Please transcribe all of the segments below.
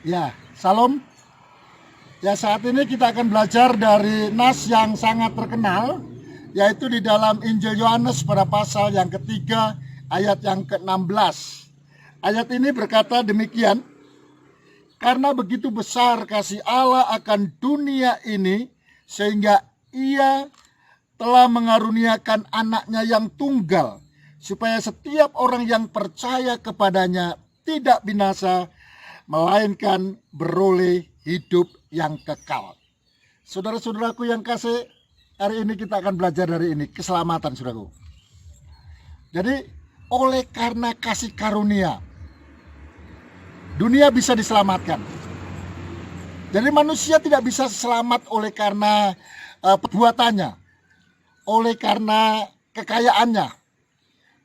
Ya, salam. Ya, saat ini kita akan belajar dari nas yang sangat terkenal, yaitu di dalam Injil Yohanes pada pasal yang ketiga, ayat yang ke-16. Ayat ini berkata demikian, karena begitu besar kasih Allah akan dunia ini, sehingga ia telah mengaruniakan anaknya yang tunggal, supaya setiap orang yang percaya kepadanya tidak binasa, melainkan beroleh hidup yang kekal. Saudara-saudaraku yang kasih, hari ini kita akan belajar dari ini, keselamatan, saudaraku. Jadi, oleh karena kasih karunia, dunia bisa diselamatkan. Jadi manusia tidak bisa selamat oleh karena perbuatannya, oleh karena kekayaannya,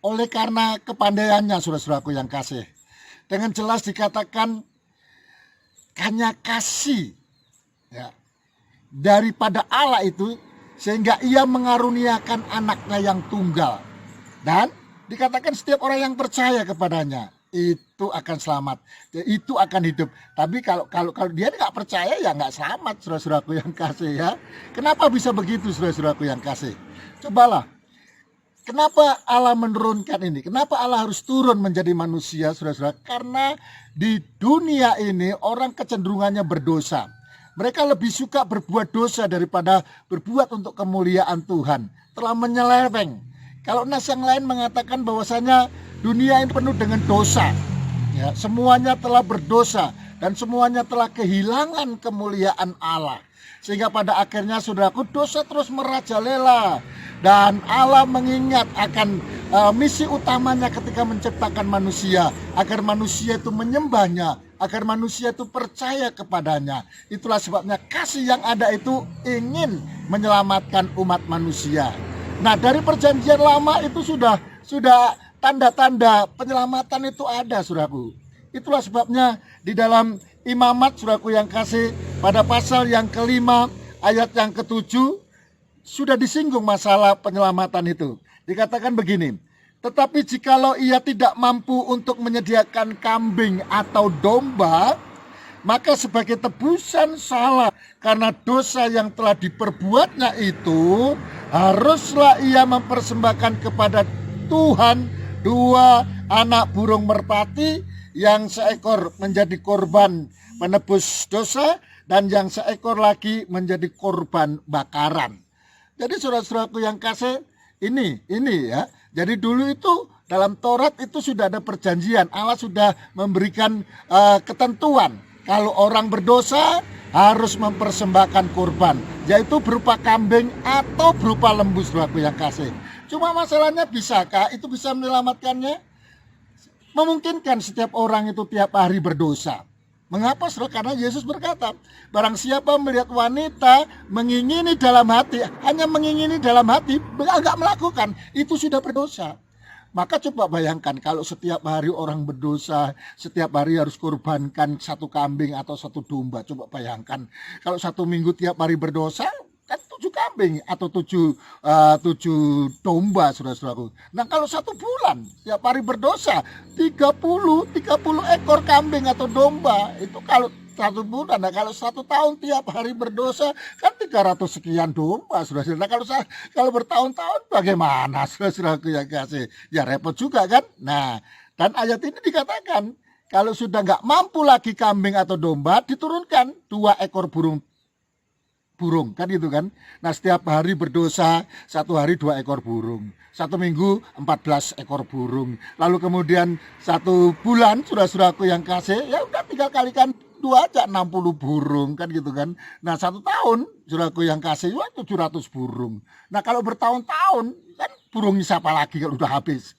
oleh karena kepandaiannya, saudara-saudaraku yang kasih. Dengan jelas dikatakan hanya kasih ya, daripada Allah itu, sehingga ia mengaruniakan anaknya yang tunggal. Dan dikatakan setiap orang yang percaya kepadanya itu akan selamat, itu akan hidup. Tapi kalau dia nggak percaya ya nggak selamat, saudara-saudaraku yang kasih ya. Kenapa bisa begitu, saudara-saudaraku yang kasih? Cobalah, kenapa Allah menurunkan ini? Kenapa Allah harus turun menjadi manusia, saudara-saudara? Karena di dunia ini orang kecenderungannya berdosa. Mereka lebih suka berbuat dosa daripada berbuat untuk kemuliaan Tuhan. Telah menyeleweng. Kalau nas yang lain mengatakan bahwasanya dunia ini penuh dengan dosa. Ya, semuanya telah berdosa dan semuanya telah kehilangan kemuliaan Allah. Sehingga pada akhirnya, saudaraku, dosa terus merajalela. Dan Allah mengingat akan misi utamanya ketika menciptakan manusia, agar manusia itu menyembahnya, agar manusia itu percaya kepadanya. Itulah sebabnya kasih yang ada itu ingin menyelamatkan umat manusia. Nah, dari perjanjian lama itu sudah tanda-tanda penyelamatan itu ada, saudaraku. Itulah sebabnya di dalam Imamat, saudaraku yang kasih, pada pasal yang kelima ayat yang ketujuh sudah disinggung masalah penyelamatan itu. Dikatakan begini, tetapi jikalau ia tidak mampu untuk menyediakan kambing atau domba, maka sebagai tebusan salah karena dosa yang telah diperbuatnya itu, haruslah ia mempersembahkan kepada Tuhan 2 anak burung merpati, yang seekor menjadi korban penebus dosa dan yang seekor lagi menjadi korban bakaran. Jadi saudara-saudaraku yang kasih, ini ya. Jadi dulu itu dalam Taurat itu sudah ada perjanjian. Allah sudah memberikan ketentuan. Kalau orang berdosa harus mempersembahkan korban, yaitu berupa kambing atau berupa lembu, saudaraku yang kasih. Cuma masalahnya, bisakah itu bisa menyelamatkannya? Memungkinkan setiap orang itu tiap hari berdosa. Mengapa, saudara? Karena Yesus berkata, barang siapa melihat wanita mengingini dalam hati, hanya mengingini dalam hati, enggak melakukan, itu sudah berdosa. Maka coba bayangkan kalau setiap hari orang berdosa, setiap hari harus korbankan 1 kambing atau 1 domba. Coba bayangkan kalau 1 minggu tiap hari berdosa, kan 7 kambing atau 7 domba, saudara-saudaraku. Nah, kalau 1 bulan tiap hari berdosa 30 ekor kambing atau domba, itu kalau 1 bulan. Nah, kalau 1 tahun tiap hari berdosa kan 300 sekian domba, saudara-saudara. Nah, kalau bertahun-tahun bagaimana, saudara-saudaraku yang kasih? Ya repot juga kan. Nah, dan ayat ini dikatakan kalau sudah nggak mampu lagi kambing atau domba, diturunkan 2 ekor burung kan gitu kan. Nah, setiap hari berdosa 1 hari 2 ekor burung, 1 minggu 14 ekor burung, lalu kemudian 1 bulan, saudara-saudaraku yang kasih, ya udah tinggal kalikan 2 aja, 60 burung kan gitu kan. Nah, 1 tahun, saudaraku yang kasih, wah 700 burung. Nah, kalau bertahun-tahun kan burungnya siapa lagi kalau udah habis?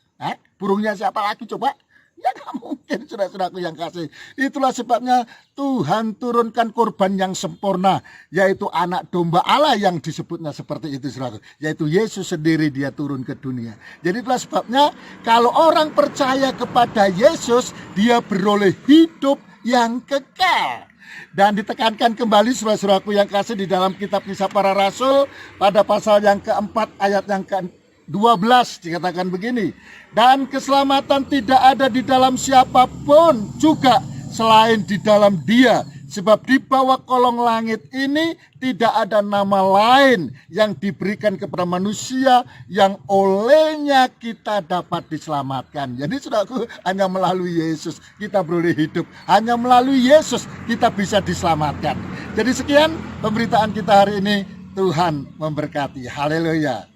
Burungnya siapa lagi coba? Ya gak mungkin, saudara-saudaraku yang kasih. Itulah sebabnya Tuhan turunkan korban yang sempurna, yaitu anak domba Allah yang disebutnya seperti itu, saudara. Yaitu Yesus sendiri, dia turun ke dunia. Jadi itulah sebabnya kalau orang percaya kepada Yesus, dia beroleh hidup yang kekal. Dan ditekankan kembali, saudara-saudaraku yang kasih, di dalam kitab Kisah Para Rasul pada pasal yang keempat ayat yang ke-12 dikatakan begini, dan keselamatan tidak ada di dalam siapapun juga selain di dalam Dia. Sebab di bawah kolong langit ini tidak ada nama lain yang diberikan kepada manusia yang olehnya kita dapat diselamatkan. Jadi saudaraku, hanya melalui Yesus kita boleh hidup. Hanya melalui Yesus kita bisa diselamatkan. Jadi sekian pemberitaan kita hari ini. Tuhan memberkati. Haleluya.